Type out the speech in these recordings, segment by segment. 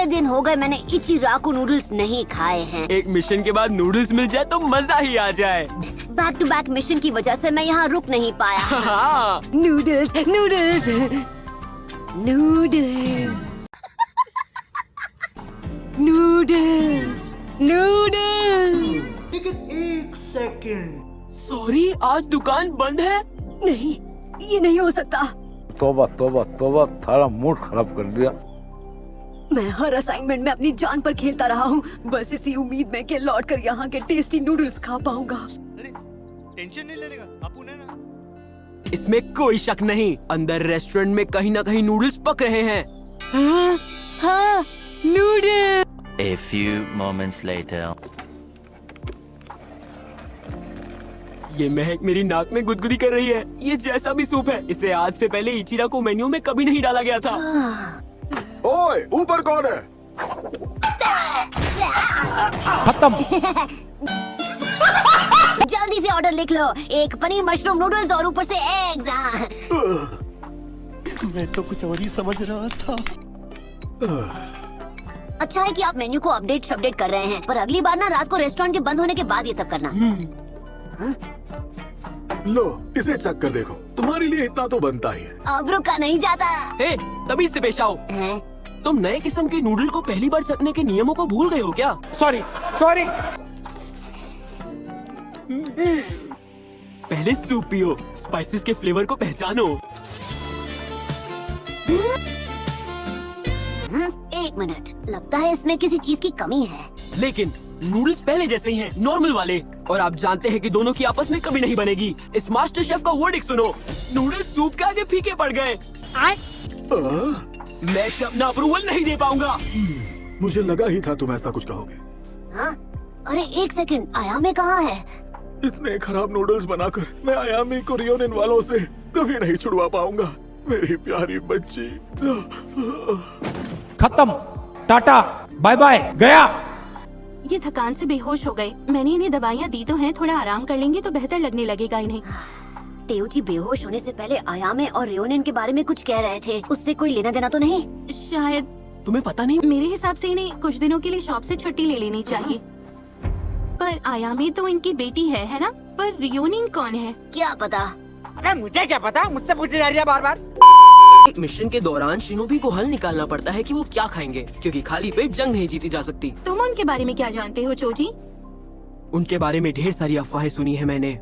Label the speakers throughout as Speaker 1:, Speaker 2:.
Speaker 1: कितने दिन हो गए मैंने इचिराकु नूडल्स नहीं खाए हैं।
Speaker 2: एक मिशन के बाद नूडल्स मिल जाए तो मजा ही आ जाए।
Speaker 1: बैक टू बैक मिशन की वजह से मैं यहाँ रुक नहीं पाया।
Speaker 2: हाँ।
Speaker 1: Noodles noodles noodles noodles noodles.
Speaker 3: लेकिन एक सेकंड,
Speaker 2: सॉरी, आज दुकान बंद है।
Speaker 1: नहीं, ये नहीं हो सकता।
Speaker 4: तौबा तौबा तौबा, थारा मूड खराब कर दिया।
Speaker 1: मैं हर असाइनमेंट में अपनी जान पर खेलता रहा हूँ, बस इसी उम्मीद में कि लौट कर यहाँ के टेस्टी नूडल्स खा पाऊंगा।
Speaker 5: अरे टेंशन नहीं लेने का, अपुन है ना।
Speaker 2: इसमें कोई शक नहीं, अंदर रेस्टोरेंट में कहीं ना कहीं नूडल्स पक रहे हैं।
Speaker 1: हाँ, noodles.
Speaker 6: A few moments later.
Speaker 2: ये महक मेरी नाक में गुदगुदी कर रही है। ये जैसा भी सूप है, इसे आज से पहले इचिराको मेन्यू में कभी नहीं डाला गया था।
Speaker 4: ओए, ऊपर कौन है?
Speaker 3: खत्म।
Speaker 1: जल्दी से ऑर्डर लिख लो, एक पनीर मशरूम नूडल्स और ऊपर से एग्स।
Speaker 5: मैं तो कुछ और ही समझ रहा था।
Speaker 1: अच्छा है कि आप मेन्यू को अपडेट कर रहे हैं, पर अगली बार ना रात को रेस्टोरेंट के बंद होने के बाद ये सब करना।
Speaker 4: लो, इसे चेक कर देखो, तुम्हारे लिए इतना तो बनता ही है।
Speaker 1: अब रुका नहीं जाता।
Speaker 2: हे, तभी से पेश आओ।
Speaker 1: हैं?
Speaker 2: तुम नए किस्म के नूडल को पहली बार चखने के नियमों को भूल गए हो क्या?
Speaker 3: Sorry sorry.
Speaker 2: पहले सूप पियो, स्पाइसेस के फ्लेवर को पहचानो।
Speaker 1: एक मिनट, लगता है इसमें किसी चीज की कमी है।
Speaker 2: लेकिन नूडल्स पहले जैसे ही हैं, नॉर्मल वाले। और आप जानते हैं कि दोनों की आपस में कभी नहीं बनेगी। इस मास्टर शेफ का वर्डिक्ट सुनो, नूडल्स सूप के आगे फीके पड़ गए। मैं अपना अप्रूवल नहीं दे पाऊंगा।
Speaker 4: मुझे लगा ही था तुम ऐसा कुछ कहोगे।
Speaker 1: हाँ? अरे एक सेकंड, आयामे कहाँ है?
Speaker 4: इतने खराब नूडल्स बनाकर मैं आयामी को रियोनिन वालों से कभी नहीं छुड़वा पाऊंगा। मेरी प्यारी बच्ची।
Speaker 3: खत्म, टाटा, बाय बाय, गया।
Speaker 7: ये थकान से बेहोश हो गए। मैंने इन्हें दवाइयाँ दी तो हैं, थोड़ा आराम कर लेंगे तो बेहतर लगने लगेगा इन्हें।
Speaker 1: तेउची बेहोश होने से पहले आयामे और रियोनिन के बारे में कुछ कह रहे थे, उससे कोई लेना देना तो नहीं?
Speaker 7: शायद।
Speaker 2: तुम्हें पता नहीं?
Speaker 7: मेरे हिसाब से इन्हें कुछ दिनों के लिए शॉप से छुट्टी ले लेनी चाहिए। पर आयामी तो इनकी बेटी है ना? पर रियोनिन कौन है?
Speaker 1: क्या पता।
Speaker 3: अरे मुझे क्या पता, मुझसे पूछे जा रही है बार बार।
Speaker 2: एक मिशन के दौरान शिनोबी को हल निकालना पड़ता है कि वो क्या खाएंगे, क्योंकि खाली पेट जंग नहीं जीती जा सकती।
Speaker 7: तुम उनके बारे में क्या जानते हो चोजी?
Speaker 2: उनके बारे में ढेर सारी अफवाहें सुनी है मैंने।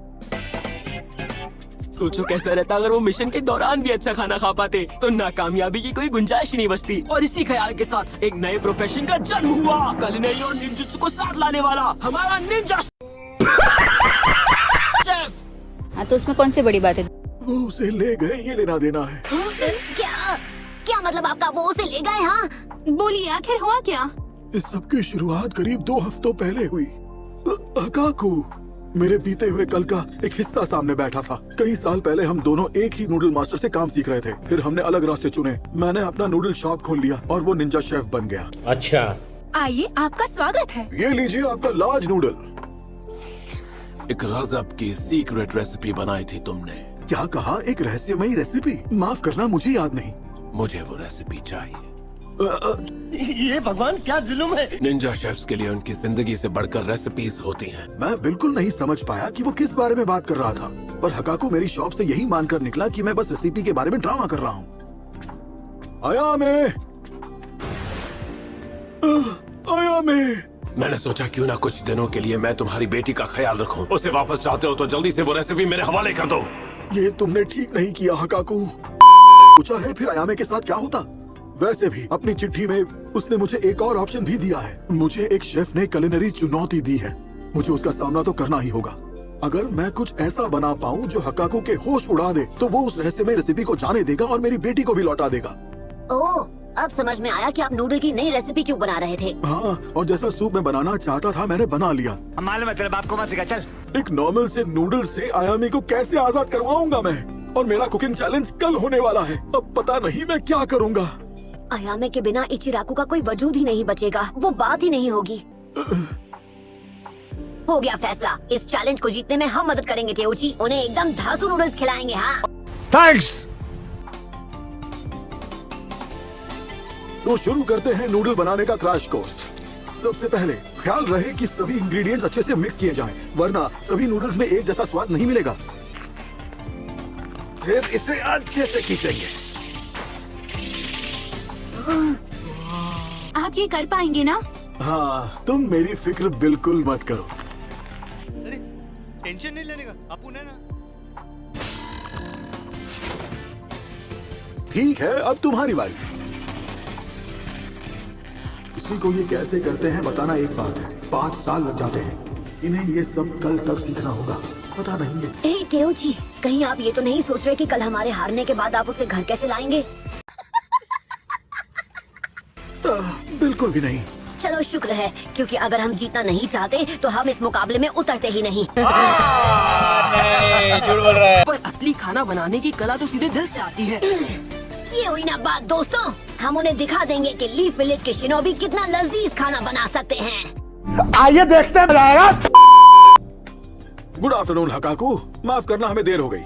Speaker 2: सोचो कैसा रहता अगर वो मिशन के दौरान भी अच्छा खाना खा पाते, तो नाकामयाबी की कोई गुंजाइश ही नहीं बचती। और इसी ख्याल के साथ एक नए प्रोफेशन का जन्म हुआ, कुलिनरी और निंजुत्सु को साथ लाने वाला हमारा निंजा शेफ।
Speaker 8: हाँ, तो उसमें कौन सी बड़ी बात है?
Speaker 4: वो उसे ले गए, ये लेना देना है।
Speaker 1: क्या मतलब आपका? वो उसे ले गए? हाँ,
Speaker 7: बोलिए आखिर हुआ क्या?
Speaker 4: इस सब की शुरुआत करीब 2 हफ्तों पहले हुई। हकाकू मेरे बीते हुए कल का एक हिस्सा सामने बैठा था। कई साल पहले हम दोनों एक ही नूडल मास्टर से काम सीख रहे थे, फिर हमने अलग रास्ते चुने। मैंने अपना नूडल शॉप खोल लिया और वो निंजा शेफ बन गया।
Speaker 3: अच्छा,
Speaker 8: आइए, आपका स्वागत है।
Speaker 4: ये लीजिए आपका लार्ज नूडल।
Speaker 9: एक गजब की सीक्रेट रेसिपी बनाई थी तुमने।
Speaker 4: क्या कहा? एक रहस्यमयी रेसिपी? माफ करना, मुझे याद नहीं।
Speaker 9: मुझे वो रेसिपी चाहिए।
Speaker 5: ये भगवान क्या जुल्म है।
Speaker 9: निंजा शेफ्स के लिए उनकी जिंदगी से बढ़कर रेसिपीज होती हैं।
Speaker 4: मैं बिल्कुल नहीं समझ पाया कि वो किस बारे में बात कर रहा था, पर हकाको मेरी शॉप से यही मानकर निकला कि मैं बस रेसिपी के बारे में ड्रामा कर रहा हूँ। आयामे।
Speaker 9: मैंने सोचा क्यों ना कुछ दिनों के लिए मैं तुम्हारी बेटी का ख्याल रखूं। उसे वापस चाहते हो तो जल्दी से वो रेसिपी मेरे हवाले कर दो।
Speaker 4: ये तुमने ठीक नहीं किया हकाको। पूछा है फिर आयामे के साथ क्या होता। वैसे भी अपनी चिट्ठी में उसने मुझे एक और ऑप्शन भी दिया है। मुझे एक शेफ ने कुलिनरी चुनौती दी है, मुझे उसका सामना तो करना ही होगा। अगर मैं कुछ ऐसा बना पाऊँ जो हकाको के होश उड़ा दे, तो वो उस रहस्यमय रेसिपी को जाने देगा और मेरी बेटी को भी लौटा देगा।
Speaker 1: ओह, अब समझ में आया कि आप नूडल की नई रेसिपी क्यों बना रहे थे।
Speaker 4: हाँ, और जैसा सूप मैं बनाना चाहता था मैंने बना लिया।
Speaker 5: मालूम है तेरे बाप को मत सिखा, चल।
Speaker 4: एक नॉर्मल से नूडल से आयामी को कैसे आजाद करवाऊंगा मैं? और मेरा कुकिंग चैलेंज कल होने वाला है। अब पता नहीं मैं क्या करूंगा।
Speaker 1: आयामे के बिना इचिराकू का कोई वजूद ही नहीं बचेगा, वो बात ही नहीं होगी। हो गया फैसला, इस चैलेंज को जीतने में हम मदद करेंगे तेउची। उन्हें एकदम धांसू नूडल्स खिलाएंगे। हाँ,
Speaker 4: थैंक्स। तो शुरू करते हैं नूडल बनाने का क्रैश कोर्स। सबसे पहले ख्याल रहे कि सभी इंग्रेडिएंट्स अच्छे से मिक्स किए जाएं, वरना सभी नूडल्स में एक जैसा स्वाद नहीं मिलेगा। फिर इसे अच्छे से खींचेंगे।
Speaker 7: आप ये कर पाएंगे ना?
Speaker 4: हाँ, तुम मेरी फिक्र बिल्कुल मत करो।
Speaker 5: अरे टेंशन नहीं लेने का, अपुन है ना।
Speaker 4: ठीक है, अब तुम्हारी बारी। किसी को ये कैसे करते हैं बताना एक बात है, 5 साल लग जाते हैं। इन्हें ये सब कल तक सीखना होगा, पता नहीं है।
Speaker 1: ए टेओ जी, कहीं आप ये तो नहीं सोच रहे कि कल हमारे हारने के बाद आप उसे घर कैसे लाएंगे?
Speaker 4: बिल्कुल भी नहीं।
Speaker 1: चलो शुक्र है, क्योंकि अगर हम जीतना नहीं चाहते तो हम इस मुकाबले में उतरते ही नहीं।
Speaker 2: पर असली खाना बनाने की कला तो सीधे दिल से आती है।
Speaker 1: ये हुई ना बात दोस्तों, हम उन्हें दिखा देंगे कि लीफ विलेज के शिनोबी कितना लजीज खाना बना सकते हैं।
Speaker 3: आइए देखते हैं, मजा आएगा।
Speaker 4: गुड आफ्टरनून हकाकू, माफ करना हमें देर हो गई।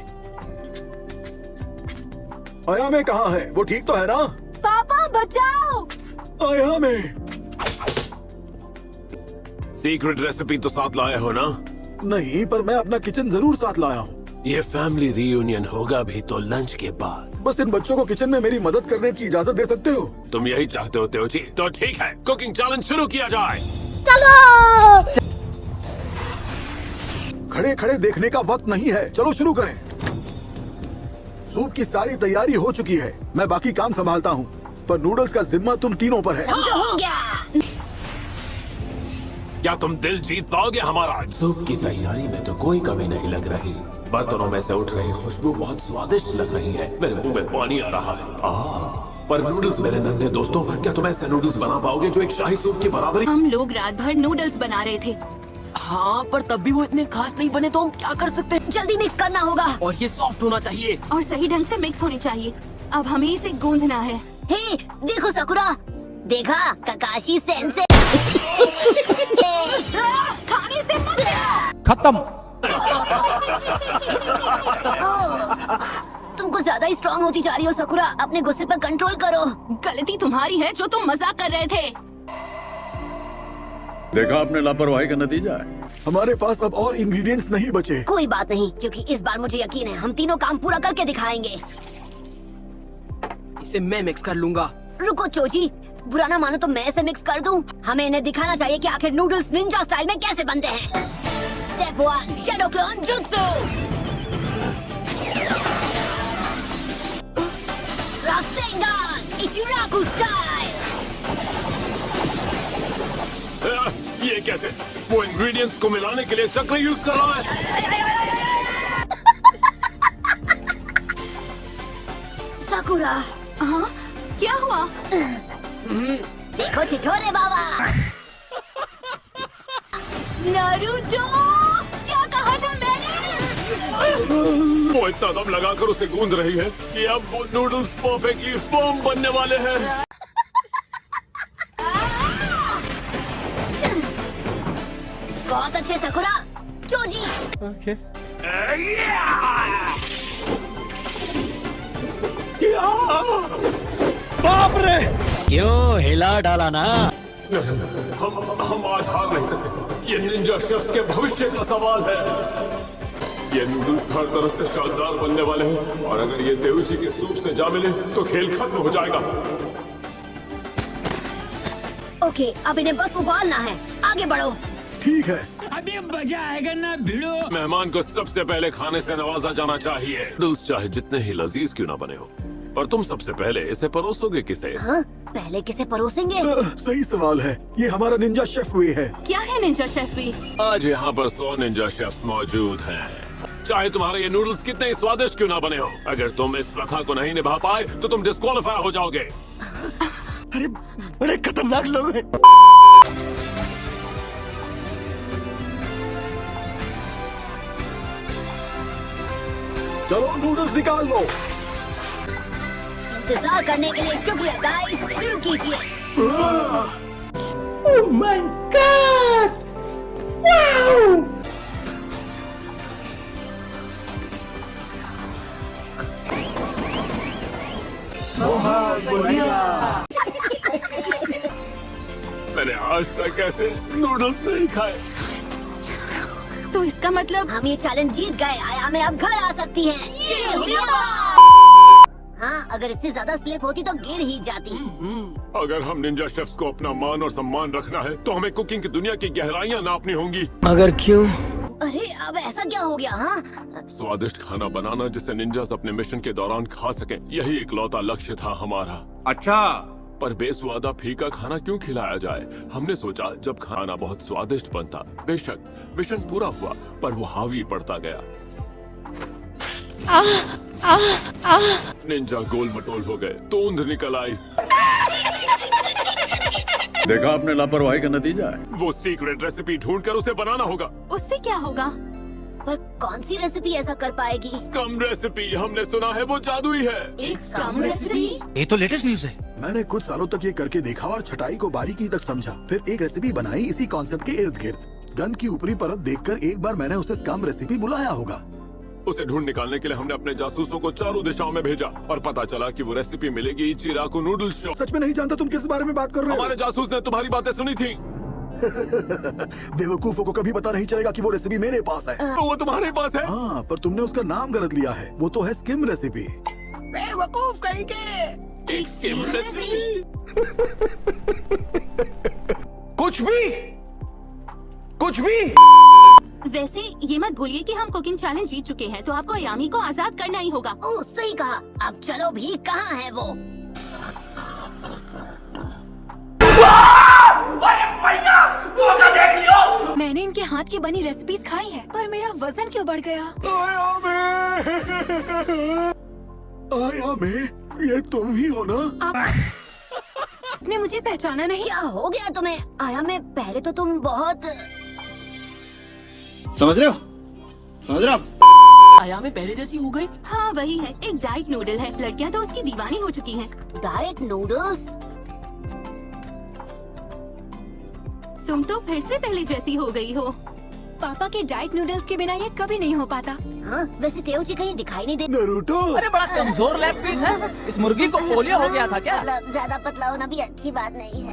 Speaker 4: अयामे कहाँ है? वो ठीक तो है ना?
Speaker 1: पापा बचाओ!
Speaker 4: अयामे!
Speaker 9: सीक्रेट रेसिपी तो साथ लाए हो ना?
Speaker 4: नहीं, पर मैं अपना किचन जरूर साथ लाया हूँ।
Speaker 9: ये फैमिली रियूनियन होगा भी तो लंच के बाद।
Speaker 4: बस इन बच्चों को किचन में मेरी मदद करने की इजाजत दे सकते हो?
Speaker 9: तुम यही चाहते हो तेओ जी? तो ठीक है, कुकिंग चैलेंज शुरू किया जाए।
Speaker 4: खड़े खड़े देखने का वक्त नहीं है, चलो शुरू करें। सूप की सारी तैयारी हो चुकी है, मैं बाकी काम संभालता हूँ, पर नूडल्स का जिम्मा तुम तीनों पर है।
Speaker 1: समझो हो गया।
Speaker 9: क्या तुम दिल जीत पाओगे हमारा? सूप की तैयारी में तो कोई कमी नहीं लग रही। बर्तनों में से उठ रही खुशबू बहुत स्वादिष्ट लग रही है। मेरे मुंह में पानी आ रहा है। पर नूडल्स मेरे नन्हे दोस्तों, क्या तुम ऐसे नूडल्स बना पाओगे जो एक शाही सूप की बराबरी?
Speaker 7: हम लोग रात भर नूडल्स बना रहे थे।
Speaker 2: हाँ, पर तब भी वो इतने खास नहीं बने तो हम क्या कर सकते हैं?
Speaker 1: जल्दी मिक्स करना होगा।
Speaker 2: और ये सॉफ्ट होना चाहिए।
Speaker 7: और सही ढंग से मिक्स होने चाहिए। अब हमें इसे गूंदना है।
Speaker 1: हे, देखो साकुरा, देखा काकाशी सेंसे।
Speaker 7: खाने से मत डरो।
Speaker 3: खत्म।
Speaker 1: तुमको ज्यादा ही स्ट्रांग होती जा रही हो साकुरा, अपने गुस्से पर कंट्रोल करो।
Speaker 7: गलती तुम्हारी है जो तुम मजाक कर रहे थे।
Speaker 10: देखा आपने लापरवाही का नतीजा है।
Speaker 4: हमारे पास अब और इंग्रेडिएंट्स नहीं बचे।
Speaker 1: कोई बात नहीं, क्योंकि इस बार मुझे यकीन है हम तीनों काम पूरा करके दिखाएंगे।
Speaker 2: इसे मैं मिक्स कर लूंगा।
Speaker 1: रुको चोजी, बुरा ना मानो तो मैं इसे मिक्स कर दूं। हमें इन्हें दिखाना चाहिए कि आखिर नूडल्स निंजा स्टाइल में कैसे बनते हैं। Step 1, shadow clone jutsu. Rasengan Ichiraku style.
Speaker 9: ये कैसे? वो इंग्रेडिएंट्स को मिलाने के लिए चक्र यूज कर रहा है।
Speaker 1: साकुरा,
Speaker 7: हाँ, क्या हुआ?
Speaker 1: देखो छिछोरे बाबा।
Speaker 7: नारुतो, क्या कहा था मैंने?
Speaker 9: वो इतना दम लगाकर उसे गूंद रही है कि अब वो नूडल्स परफेक्टली फर्म बनने वाले हैं।
Speaker 1: बहुत अच्छे साकुरा। चोजी,
Speaker 3: बाप रे!
Speaker 10: क्यों हिला डाला ना?
Speaker 9: हम आज हार नहीं सकते। ये निंजा शेफ्स के भविष्य का सवाल है। ये नूडल्स हर तरह से शानदार बनने वाले हैं, और अगर ये तेउची के सूप से जा मिले तो खेल खत्म हो जाएगा।
Speaker 1: ओके, अब इन्हें बस उबालना है, आगे बढ़ो।
Speaker 4: ठीक है।
Speaker 10: अभी मजा आएगा ना भिड़ो।
Speaker 9: मेहमान को सबसे पहले खाने से नवाजा जाना चाहिए। नूडल्स चाहे जितने ही लजीज क्यों ना बने हो, पर तुम सबसे पहले इसे परोसोगे किसे?
Speaker 1: हाँ, पहले किसे परोसेंगे?
Speaker 4: सही सवाल है, ये हमारा निंजा शेफ वे है।
Speaker 7: क्या है निंजा शेफ भी?
Speaker 9: आज यहाँ पर 100 निंजा शेफ्स मौजूद हैं। चाहे तुम्हारे ये नूडल्स कितने ही स्वादिष्ट क्यों ना बने हो, अगर तुम इस प्रथा को नहीं निभा पाए तो तुम डिस्क्वालीफाई हो जाओगे।
Speaker 10: अरे बड़े खतरनाक लोग हैं।
Speaker 4: चलो नूडल्स निकाल लो।
Speaker 1: इंतजार करने के लिए शुक्रिया गाइस, शुरू कीजिए।
Speaker 3: Oh my God! Wow!
Speaker 9: मैंने आज तक ऐसे नूडल्स नहीं खाए।
Speaker 7: तो इसका मतलब
Speaker 1: हम ये चैलेंज जीत गए। आयामे अब घर आ सकती हैं। हाँ, अगर इससे ज्यादा स्लिप होती तो गिर ही जाती।
Speaker 9: अगर हम निंजा शेफ्स को अपना मान और सम्मान रखना है तो हमें कुकिंग की दुनिया की गहराइयाँ नापनी होंगी।
Speaker 2: मगर क्यों?
Speaker 1: अरे अब ऐसा क्या हो गया? हाँ,
Speaker 9: स्वादिष्ट खाना बनाना जिसे निंजास अपने मिशन के दौरान खा सकें, यही इकलौता लक्ष्य था हमारा।
Speaker 5: अच्छा,
Speaker 9: पर बेस्वादा फीका खाना क्यों खिलाया जाए? हमने सोचा जब खाना बहुत स्वादिष्ट बनता, बेशक मिशन पूरा हुआ, पर वो हावी पड़ता गया। निंजा गोल मटोल हो गए, तोंद निकल आई।
Speaker 4: देखा आपने लापरवाही का नतीजा है।
Speaker 9: वो सीक्रेट रेसिपी ढूंढकर उसे बनाना होगा।
Speaker 7: उससे क्या होगा?
Speaker 1: पर कौन सी रेसिपी ऐसा कर पाएगी?
Speaker 9: कम रेसिपी, हमने सुना है वो जादुई है।
Speaker 1: एक कम रेसिपी?
Speaker 5: ये तो लेटेस्ट न्यूज है।
Speaker 4: मैंने कुछ सालों तक ये करके देखा और छटाई को बारीकी तक समझा, फिर एक रेसिपी बनाई इसी कॉन्सेप्ट के इर्द गिर्द। गंद की ऊपरी परत देखकर एक बार मैंने उसे स्कम रेसिपी बुलाया होगा।
Speaker 9: उसे ढूंढ निकालने के लिए हमने अपने जासूसों को चारों दिशाओं में भेजा और पता चला कि वो रेसिपी मिलेगी चिराकू नूडल्स शॉप।
Speaker 4: सच में नहीं जानता तुम किस बारे में बात कर रहे हो।
Speaker 9: हमारे जासूस ने तुम्हारी बातें सुनी थी।
Speaker 4: बेवकूफों को कभी पता नहीं चलेगा कि वो रेसिपी मेरे पास है।
Speaker 9: तो वो तुम्हारे पास है।
Speaker 4: हाँ, पर तुमने उसका नाम गलत लिया है। वो तो है स्किम रेसिपी।
Speaker 1: बेवकूफ कहीं के।
Speaker 9: एक स्किम रेसिपी।
Speaker 10: कुछ भी।
Speaker 7: वैसे ये मत भूलिए कि हम कुकिंग चैलेंज जीत चुके हैं, तो आपको अयामी को आजाद करना ही होगा।
Speaker 1: ओह, सही कहा। अब चलो भी, कहाँ है वो?
Speaker 8: मैंने इनके हाथ की बनी रेसिपीज खाई है, पर मेरा वजन क्यों बढ़ गया?
Speaker 4: आयामे, ये तुम ही हो ना?
Speaker 8: आपने मुझे पहचाना नहीं?
Speaker 1: क्या हो गया तुम्हें? आयामे, पहले तो तुम बहुत।
Speaker 5: समझ रहे हो?
Speaker 2: आयामे पहले जैसी हो गई।
Speaker 7: हाँ वही है, एक डाइट नूडल है। लड़कियाँ तो उसकी दीवानी हो चुकी हैं।
Speaker 1: Diet noodles?
Speaker 7: तुम तो फिर से पहले जैसी हो गई हो।
Speaker 8: पापा के डाइट नूडल्स के बिना ये कभी नहीं हो पाता।
Speaker 1: हाँ, वैसे तेओजी कहीं दिखाई नहीं दे।
Speaker 4: नरूटो,
Speaker 10: अरे बड़ा कमजोर लेग पीस है। इस मुर्गी को पोलियो हो गया था क्या?
Speaker 1: ज्यादा पतला होना भी अच्छी बात नहीं है।